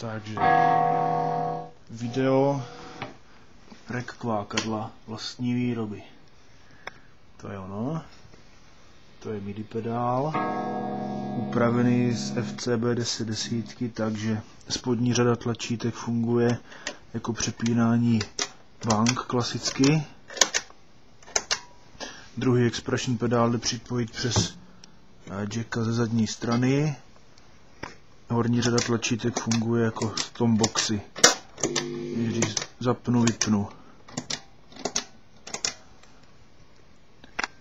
Takže video rek kvákadla vlastní výroby. To je ono. To je MIDI pedál. Upravený z FCB 1010, takže spodní řada tlačítek funguje jako přepínání bank klasicky. Druhý expression pedál jde připojit přes jacka ze zadní strany. Horní řada tlačítek funguje jako stomboxy. Když zapnu, vypnu.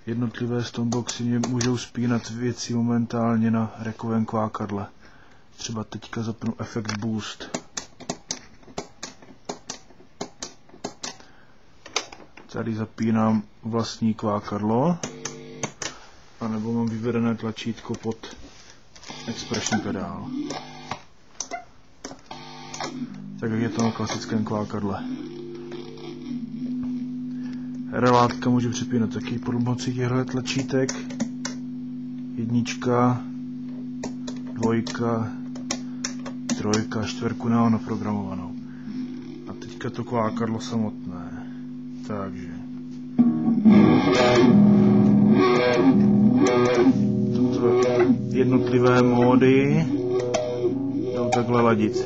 Jednotlivé stomboxy můžou spínat věci momentálně na rekovém kvákadle. Třeba teďka zapnu efekt boost. Tady zapínám vlastní kvákadlo. A nebo mám vyvedené tlačítko pod expression pedál. Tak jak je to na klasickém kvákadle. Relátka můžu přepínat taky pomocí těchto tlačítek. Jednička, dvojka, trojka, čtverku nemám naprogramovanou. A teďka to kvákadlo samotné. Takže toto jednotlivé módy jdou takhle ladit.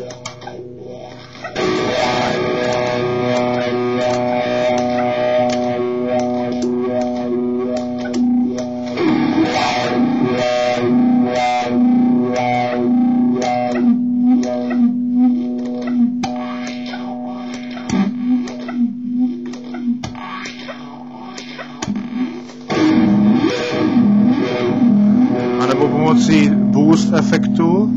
A nebo pomocí boost efektu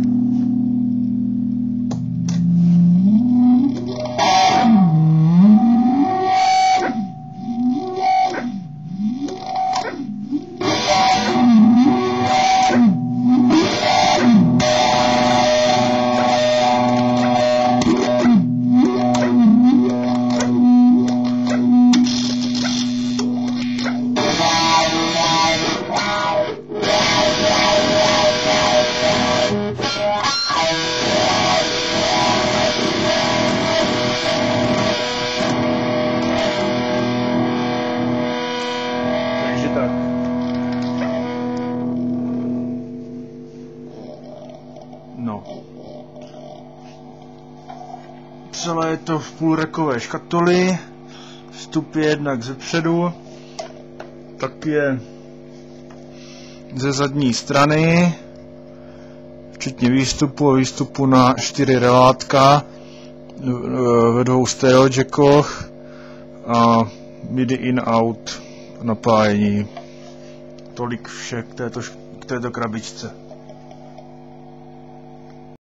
tak. No. Celé je to v půlrekové škatuli. Vstup je jednak ze předu, tak je ze zadní strany, včetně výstupu a výstupu na 4 relátka ve 2 stereo jackoch a MIDI in-out napájení. Tolik vše k této krabičce.